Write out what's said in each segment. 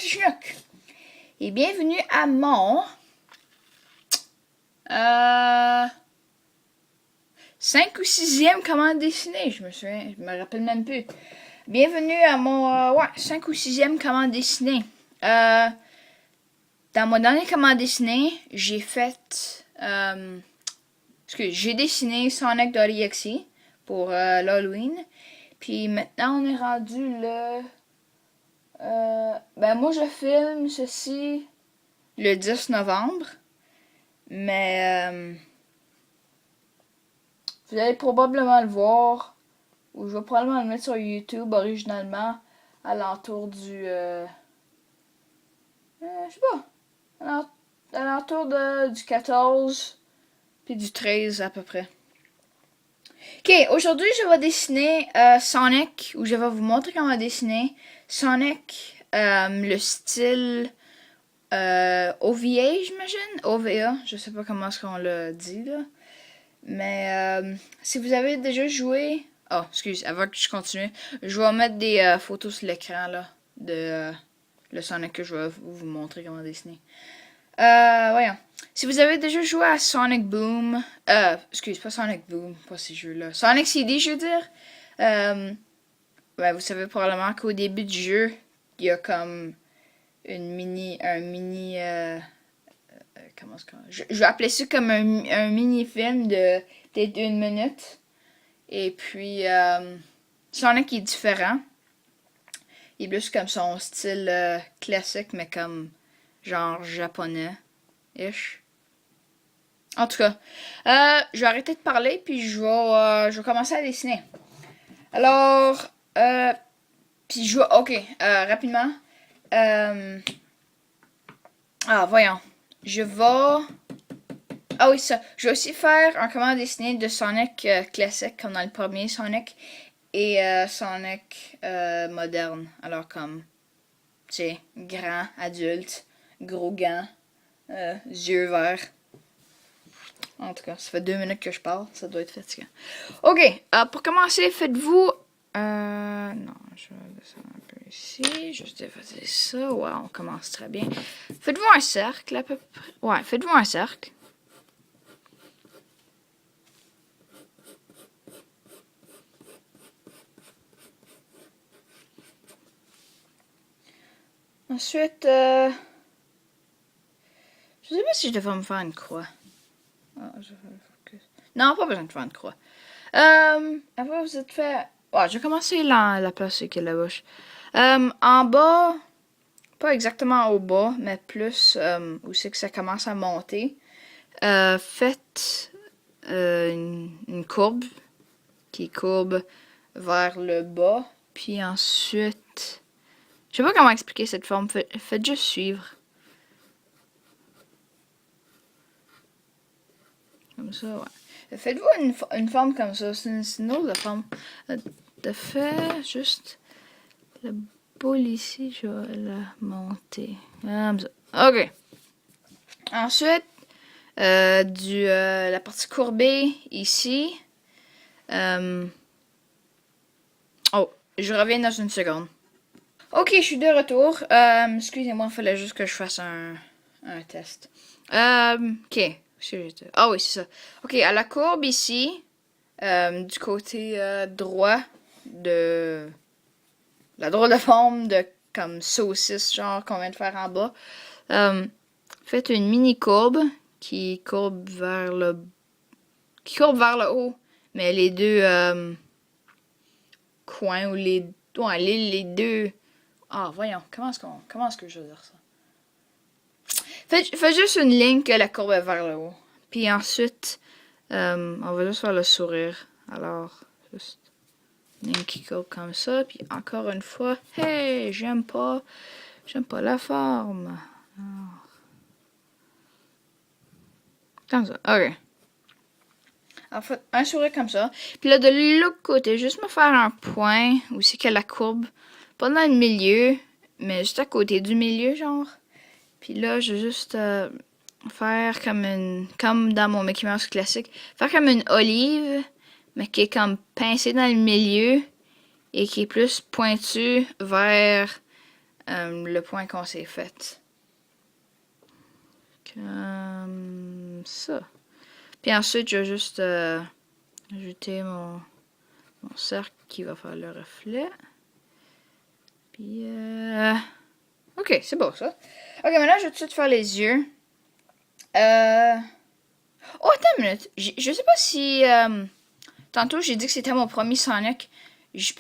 Schnook et bienvenue à mon 5 ou 6e commande dessinée, je me rappelle même plus. Bienvenue à mon 5 ou 6e commande dessinée. Dans mon dernier commande dessinée, j'ai fait j'ai dessiné Sonic.exe pour l'Halloween. Puis maintenant on est rendu le moi je filme ceci le 10 novembre. Mais vous allez probablement le voir, ou je vais probablement le mettre sur YouTube originalement à l'entour du je sais pas, à l'entour du 14 puis du 13 à peu près. Ok, aujourd'hui je vais dessiner Sonic, ou je vais vous montrer comment dessiner Sonic, le style OVA, j'imagine, OVA, je sais pas comment est-ce qu'on le dit là. Mais si vous avez déjà joué... Oh, excuse, avant que je continue, je vais mettre des photos sur l'écran là de le Sonic que je vais vous montrer comment dessiner. Voyons. Si vous avez déjà joué à Sonic Boom... pas Sonic Boom, pas ces jeux-là. Sonic CD, je veux dire. Vous savez probablement qu'au début du jeu, il y a comme un mini... je vais appeler ça comme un mini-film de peut-être 1 minute. Et puis, Sonic est différent. Il est plus comme son style classique, mais comme genre japonais-ish. En tout cas, je vais arrêter de parler, puis je vais commencer à dessiner. Alors, puis je vais... Ok, rapidement. Voyons. Je vais... Ah oui, ça. Je vais aussi faire un commande dessiné de Sonic classique, comme dans le premier Sonic, et Sonic moderne. Alors comme, tu sais, grand, adulte, gros gants, yeux verts. En tout cas, ça fait 2 minutes que je parle, ça doit être fatigant. Ok, pour commencer, faites-vous... non, je vais descendre un peu ici, juste effacer ça. Ouais, on commence très bien. Faites-vous un cercle à peu près. Ouais, faites-vous un cercle. Ensuite, je sais pas si je devrais me faire une croix. Non, pas besoin de faire une croix. Après, vous êtes fait... Ouais, je vais commencer la place qui est la bouche. En bas, pas exactement au bas, mais plus où c'est que ça commence à monter. Faites une courbe qui courbe vers le bas. Puis ensuite... Je sais pas comment expliquer cette forme. Faites juste suivre. Comme ça, ouais. Faites-vous une forme comme ça. C'est une autre forme. De faire juste la boule ici. Je vais la monter. Comme ça. Ok. Ensuite, la partie courbée ici. Oh, je reviens dans une seconde. Ok, je suis de retour. Excusez-moi, il fallait juste que je fasse un test. Ok. Ah oui, c'est ça. Ok, à la courbe ici, du côté droit de la drôle de forme de comme saucisse, genre qu'on vient de faire en bas, faites une mini courbe qui courbe vers le haut, mais les deux coins ou les deux... Ah, voyons, comment est-ce que je veux dire ça? Faites juste une ligne que la courbe est vers le haut. Puis ensuite, on va juste faire le sourire. Alors, juste une ligne qui courbe comme ça. Puis encore une fois, hey, j'aime pas la forme. Alors, comme ça, ok. En fait, un sourire comme ça. Puis là, de l'autre côté, juste me faire un point où c'est que la courbe, pas dans le milieu, mais juste à côté du milieu, genre. Puis là, je vais juste faire comme dans mon Mickey Mouse classique, faire comme une olive, mais qui est comme pincée dans le milieu et qui est plus pointue vers le point qu'on s'est fait. Comme ça. Puis ensuite, je vais juste ajouter mon cercle qui va faire le reflet. Puis, ok, c'est beau ça. Ok, maintenant, je vais tout de suite faire les yeux. Oh, attends une minute. Je sais pas si... tantôt, j'ai dit que c'était mon premier Sonic.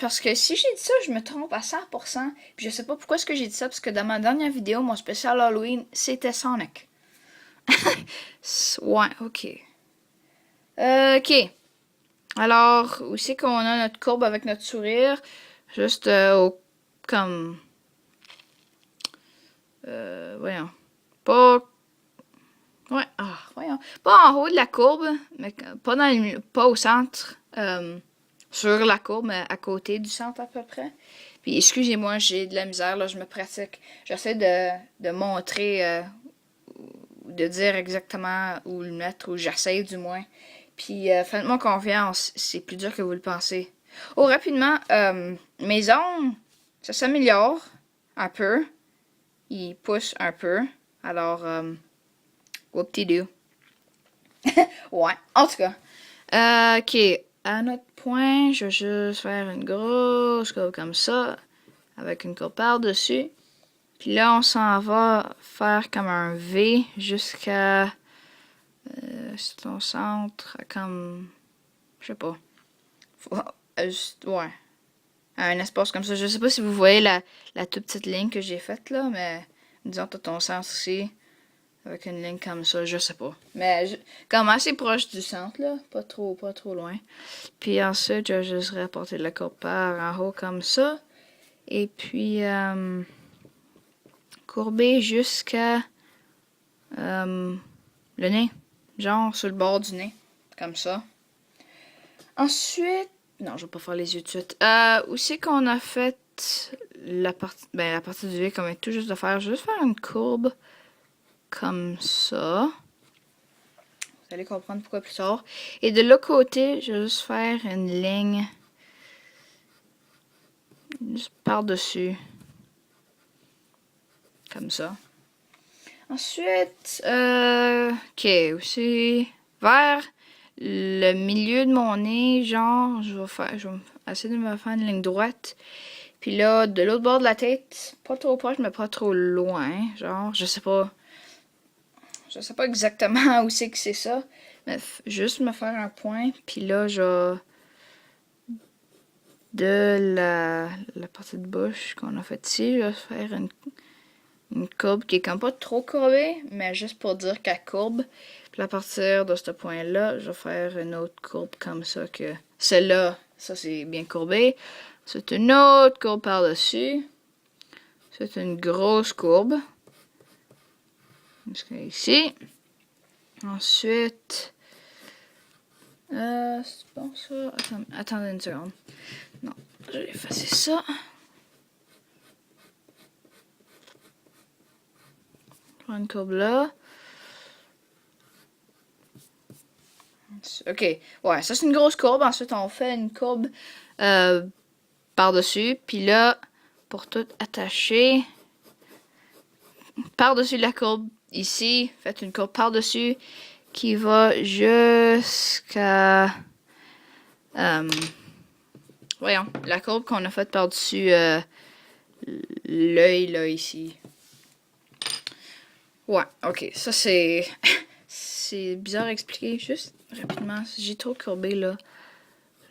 Parce que si j'ai dit ça, je me trompe à 100%. Puis je sais pas pourquoi est-ce que j'ai dit ça. Parce que dans ma dernière vidéo, mon spécial Halloween, c'était Sonic. Ouais, ok. Ok. Alors, où c'est qu'on a notre courbe avec notre sourire? Juste comme... voyons. Pas... Ouais, voyons. Pas en haut de la courbe, mais pas au centre. Sur la courbe, mais à côté du centre à peu près. Puis excusez-moi, j'ai de la misère, là, je me pratique. J'essaie de montrer, de dire exactement où le mettre, ou j'essaie du moins. Puis faites-moi confiance, c'est plus dur que vous le pensez. Oh, rapidement, mes ongles, ça s'améliore un peu. Ils poussent un peu. Alors, whoop-de-doo. Ouais, en tout cas. Ok, à notre point, je vais juste faire une grosse courbe comme ça, avec une courbe par-dessus. Puis là, on s'en va faire comme un V jusqu'à son centre, comme, je sais pas, ouais, un espace comme ça. Je sais pas si vous voyez la toute petite ligne que j'ai faite là, mais disons, t'as ton centre ici. Avec une ligne comme ça, je sais pas. Mais comme assez proche du centre, là. Pas trop loin. Puis ensuite, je vais juste rapporter la courbe par en haut comme ça. Et puis, courber jusqu'à le nez. Genre sur le bord du nez. Comme ça. Ensuite... Non, je vais pas faire les yeux tout de suite. Où c'est qu'on a fait la partie du V qu'on vient tout juste de faire? Je vais juste faire une courbe comme ça. Vous allez comprendre pourquoi plus tard. Et de l'autre côté, je vais juste faire une ligne juste par-dessus. Comme ça. Ensuite, ok, aussi vers le milieu de mon nez, genre, je vais essayer de me faire une ligne droite. Puis là, de l'autre bord de la tête, pas trop proche, mais pas trop loin. Genre, je sais pas exactement où c'est que c'est ça. Mais juste me faire un point. Puis là, de la partie de bouche qu'on a fait ici, je vais faire une courbe qui est comme pas trop courbée, mais juste pour dire qu'elle courbe. Puis à partir de ce point-là, je vais faire une autre courbe comme ça que celle-là, ça c'est bien courbé. C'est une autre courbe par-dessus. C'est une grosse courbe. Jusqu'à ici. Ensuite, c'est bon ça? Attendez une seconde. Non, je vais effacer ça. Je prends une courbe là. Ok, ouais, ça c'est une grosse courbe. Ensuite, on fait une courbe par-dessus. Puis là, pour tout attacher, par-dessus la courbe ici, faites une courbe par-dessus qui va jusqu'à... voyons, la courbe qu'on a faite par-dessus l'œil là ici. Ouais, ok, ça c'est... c'est bizarre à expliquer, juste rapidement. J'ai trop courbé là.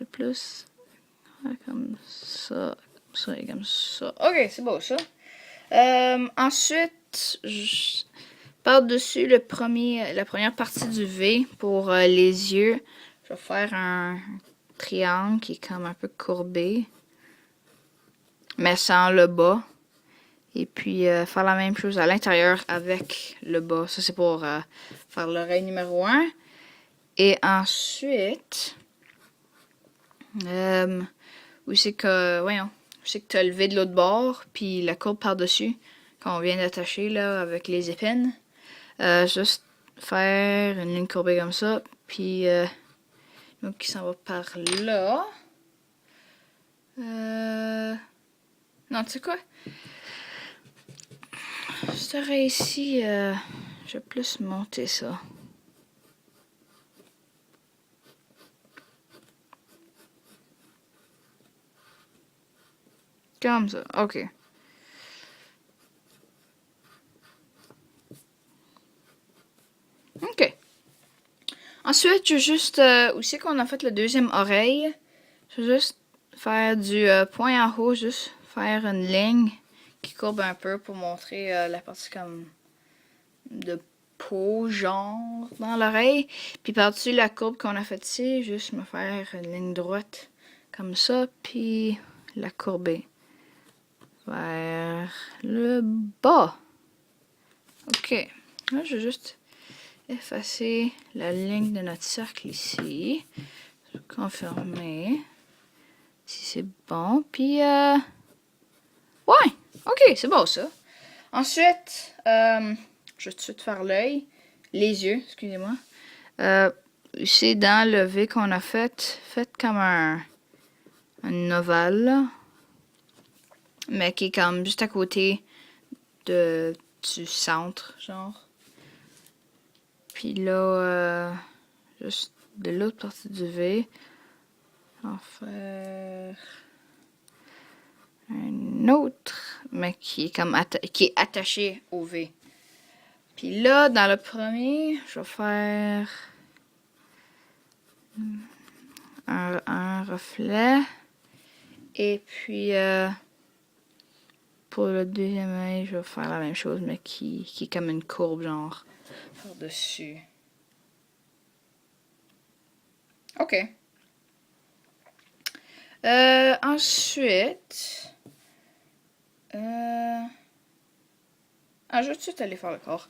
Le plus... comme ça et comme ça. Ok, c'est beau ça. Ensuite, par-dessus la première partie du V pour les yeux, je vais faire un triangle qui est comme un peu courbé, mais sans le bas. Et puis faire la même chose à l'intérieur avec le bas. Ça c'est pour faire l'oreille numéro 1. Et ensuite, où c'est que, voyons, c'est que tu as levé de l'autre bord, puis la courbe par-dessus, qu'on vient d'attacher là avec les épines. Juste faire une ligne courbée comme ça, puis donc qui s'en va par là. Non, tu sais quoi? Cet oreille ici, je vais plus monter ça. Comme ça, ok. Ok. Ensuite, je vais juste, aussi qu'on a fait la deuxième oreille, je vais juste faire du point en haut, juste faire une ligne qui courbe un peu pour montrer la partie comme de peau, genre, dans l'oreille. Puis par-dessus la courbe qu'on a faite ici, juste me faire une ligne droite comme ça, puis la courber vers le bas. Ok, là je vais juste effacer la ligne de notre cercle ici. Je vais confirmer si c'est bon. Puis, ouais, ok, c'est bon ça. Ensuite, je vais tout de suite faire l'œil, les yeux, excusez-moi. Ici, dans le V qu'on a fait, faites comme un ovale, là, mais qui est comme juste à côté du centre, genre. Puis là, juste de l'autre partie du V, on va faire un autre, mais qui est comme qui est attaché au V. Puis là, dans le premier, je vais faire un reflet. Et puis, pour le deuxième œil, je vais faire la même chose, mais qui est comme une courbe, genre, par-dessus. Ok. Ensuite... je vais tout de suite aller faire le corps.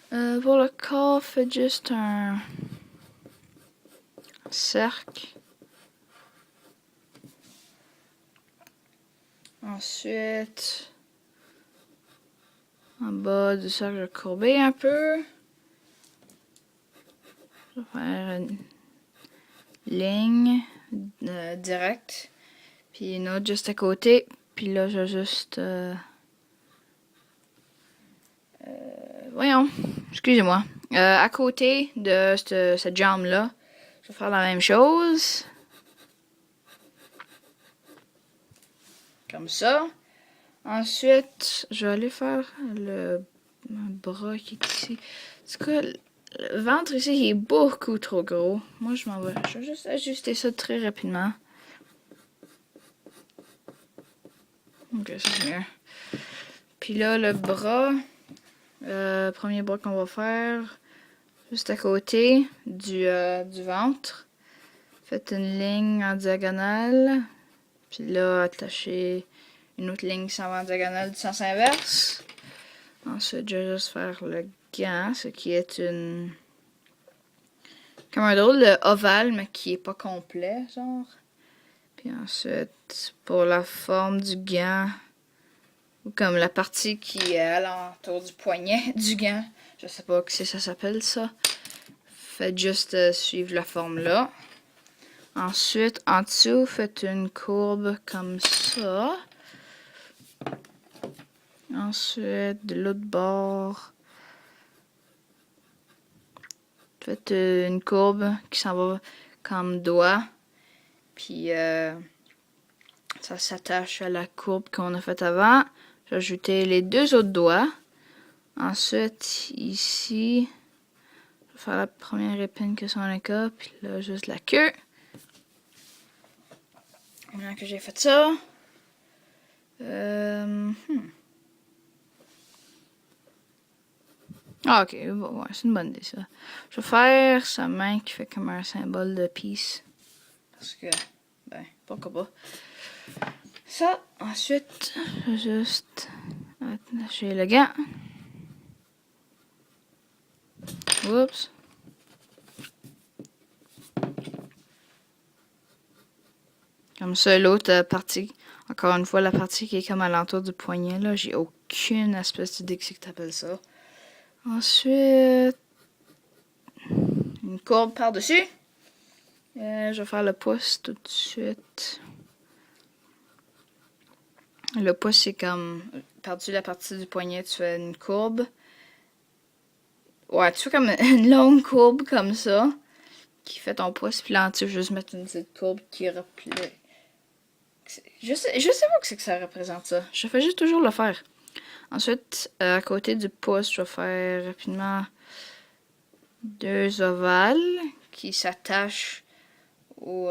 Pour le corps, faites juste un cercle. Ensuite, en bas du cercle, je vais courber un peu. Je vais faire une ligne directe. Puis une autre juste à côté. Puis là, je vais juste... voyons, excusez-moi. À côté de cette jambe-là, je vais faire la même chose. Comme ça. Ensuite, je vais aller faire le bras qui est ici. En tout cas, le ventre ici il est beaucoup trop gros. Moi, je m'en vais. Je vais juste ajuster ça très rapidement. Ok, ça c'est mieux. Puis là, le bras. Premier bras qu'on va faire. Juste à côté du ventre. Faites une ligne en diagonale. Puis là, attachez une autre ligne qui s'en va en diagonale du sens inverse. Ensuite, je vais juste faire le gant, ce qui est une... comme un drôle de ovale, mais qui est pas complet, genre. Puis ensuite, pour la forme du gant, ou comme la partie qui est alentour du poignet du gant, je sais pas si ça s'appelle ça. Faites juste suivre la forme là. Ensuite, en dessous, faites une courbe comme ça. Ensuite, de l'autre bord, faites une courbe qui s'en va comme doigt. Puis, ça s'attache à la courbe qu'on a faite avant. J'ai ajouté les deux autres doigts. Ensuite, ici, je vais faire la première épine que son cas. Puis là, juste la queue. Maintenant que j'ai fait ça. Ah, ok, bon, ouais, c'est une bonne idée ça. Je vais faire sa main qui fait comme un symbole de peace. Parce que, ben, pourquoi pas. Ça, ensuite, je vais juste attacher le gant. Oups. Comme ça, l'autre partie, encore une fois, la partie qui est comme à l'entour du poignet, là, j'ai aucune espèce d'idée que c'est que t'appelles ça. Ensuite, une courbe par-dessus. Je vais faire le pouce tout de suite. Le pouce, c'est comme par-dessus la partie du poignet, tu fais une courbe. Ouais, tu fais comme une longue courbe comme ça, qui fait ton pouce, puis là, tu juste mettre une petite courbe qui replie. Je sais pas ce que ça représente, ça. Je fais juste toujours le faire. Ensuite, à côté du pouce, je vais faire rapidement 2 ovales qui s'attachent au...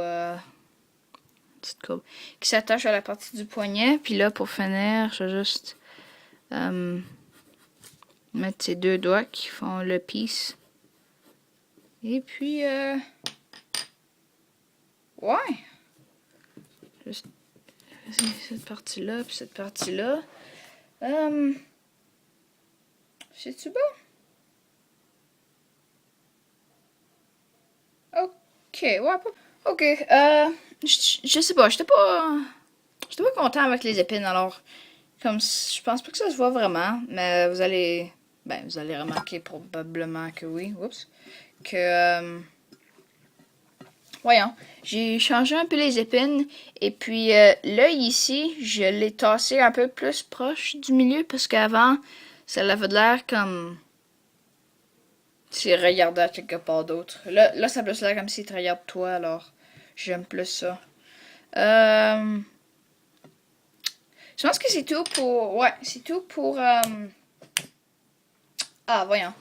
petite courbe. Qui s'attachent à la partie du poignet. Puis là, pour finir, je vais juste mettre ces 2 doigts qui font le piece. Et puis, ouais. Juste cette partie-là, puis cette partie-là. C'est-tu bon? Ok, ouais, ok, je sais pas, j'étais pas content avec les épines, alors, comme, je pense pas que ça se voit vraiment, mais vous allez remarquer probablement que oui, oups, que, voyons, j'ai changé un peu les épines, et puis l'œil ici, je l'ai tassé un peu plus proche du milieu, parce qu'avant, ça avait l'air comme s'il regardait quelque part d'autre. Là, ça peut se l'air comme s'il te regarde toi, alors j'aime plus ça. Je pense que c'est tout pour... Ouais, c'est tout pour... Ah, voyons.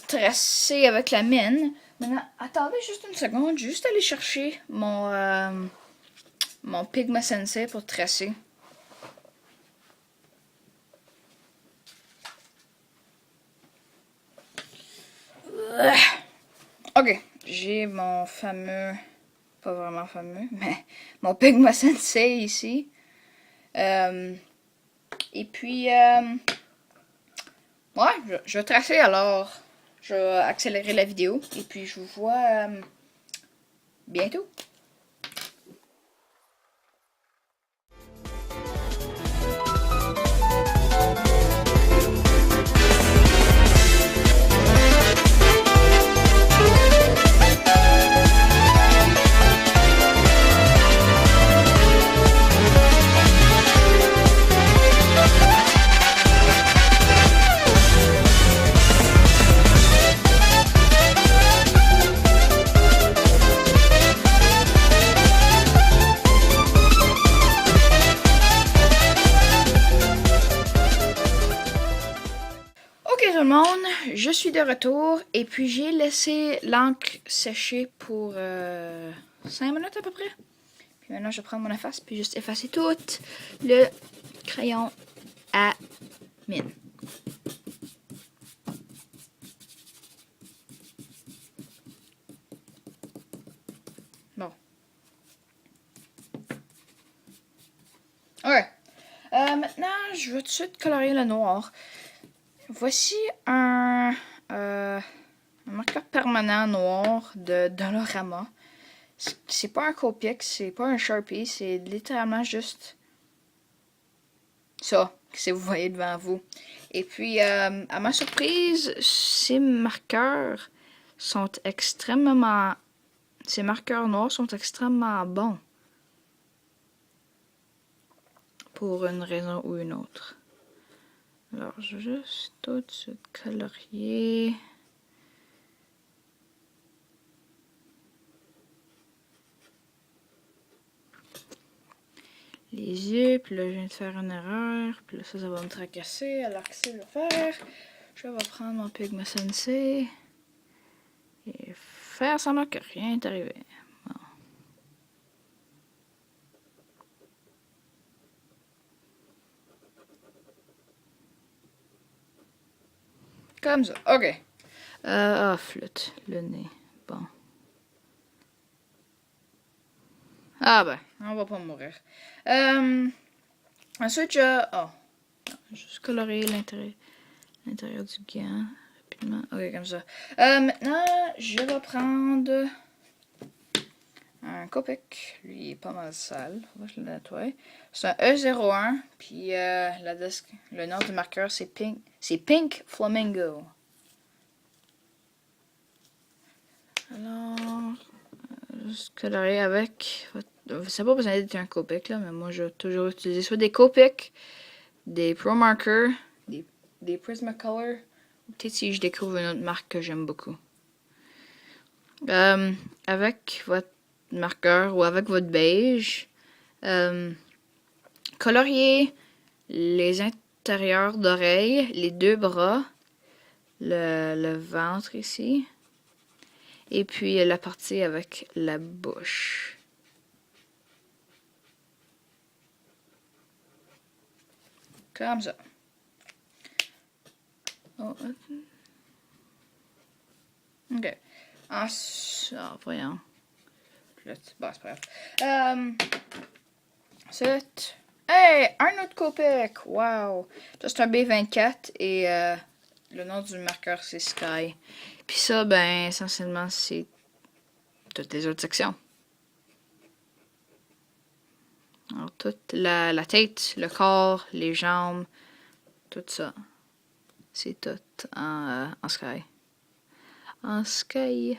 Tracer avec la mine. Maintenant, attendez juste une seconde. Juste aller chercher mon Pigma Sensei pour tracer. Ok, j'ai mon fameux... Pas vraiment fameux, mais mon Pigma Sensei ici. Et puis... ouais, je vais tracer alors. Je vais accélérer la vidéo. Et puis je vous vois bientôt. Ok tout le monde, je suis de retour et puis j'ai laissé l'encre sécher pour 5 minutes à peu près. Puis maintenant je vais prendre mon efface puis juste effacer tout le crayon à mine. Bon. Ok. Maintenant je vais tout de suite colorier le noir. Voici un marqueur permanent noir de Dollarama. C'est pas un Copic, c'est pas un Sharpie, c'est littéralement juste ça que vous voyez devant vous. Et puis, à ma surprise, ces marqueurs noirs sont extrêmement bons. Pour une raison ou une autre. Alors, je vais juste tout de suite colorier. Les yeux, puis là, je viens de faire une erreur, puis là, ça va me tracasser, alors que c'est le faire. Je vais prendre mon Pigma Sensei et faire semblant que rien n'est arrivé. Bon. Comme ça, ok. Flûte, le nez. Bon. Ah ben, on va pas mourir. Ensuite, juste colorer l'intérieur du gant rapidement. Ok, comme ça. Maintenant, je vais prendre un Copic. Lui, il est pas mal sale. Faut que je le nettoie. C'est un E01. Puis le nom du marqueur, c'est Pink. C'est Pink Flamingo. Alors, juste colorer avec. Ça n'a pas besoin d'être un Copic, là, mais moi, j'ai toujours utilisé soit des Copic des Pro Marker, des Prismacolor. Peut-être si je découvre une autre marque que j'aime beaucoup. Avec votre marqueur ou avec votre beige, coloriez les intérieurs d'oreilles, les deux bras, le ventre ici, et puis la partie avec la bouche. Comme ça. Oh, ok. Voyons. Bon, c'est pas grave. Hey, un autre Copic! Wow! Ça, c'est un B24 et le nom du marqueur, c'est Sky. Puis ça, ben, essentiellement, c'est toutes les autres sections. Alors, toute la tête, le corps, les jambes, tout ça. C'est tout en Sky. En Sky.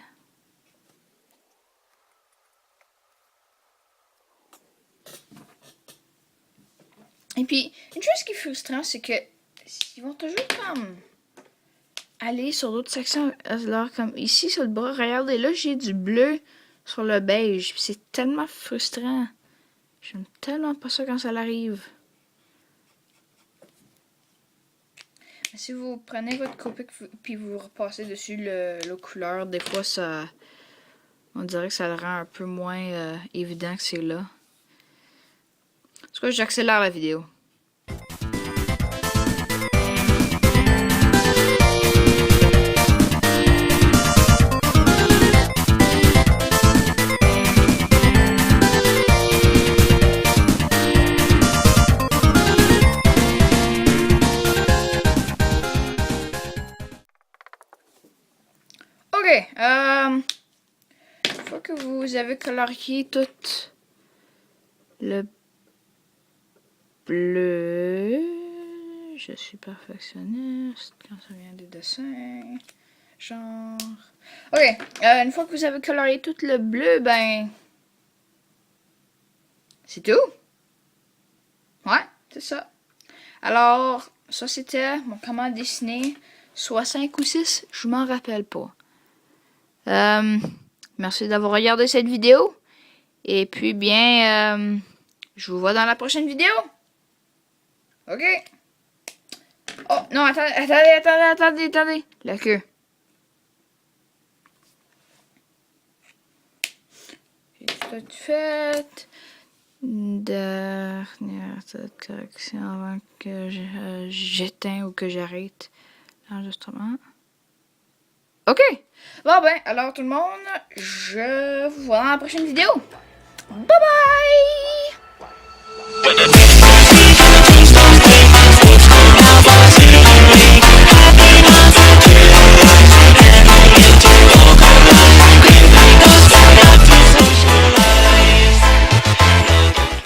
Et puis, une chose qui est frustrante, c'est que ils vont toujours comme aller sur d'autres sections. Alors, comme ici sur le bras, regardez, là j'ai du bleu sur le beige. C'est tellement frustrant. J'aime tellement pas ça quand ça arrive. Si vous prenez votre Copic puis vous repassez dessus le couleur, des fois ça, on dirait que ça le rend un peu moins évident que c'est là. En tout cas, j'accélère la vidéo. Ok, une fois que vous avez colorié tout le bleu, je suis perfectionniste quand ça vient des dessins, genre. Ok, une fois que vous avez colorié tout le bleu, ben, c'est tout. Ouais, c'est ça. Alors, ça c'était mon comment dessiner, soit 5 ou 6, je m'en rappelle pas. Merci d'avoir regardé cette vidéo. Et puis bien, je vous vois dans la prochaine vidéo. Ok. Oh, non, attendez. La queue. J'ai tout fait. Dernière correction avant que j'éteins ou que j'arrête l'enregistrement. Ok. Bon ben, alors tout le monde, je vous vois dans la prochaine vidéo. Bye bye!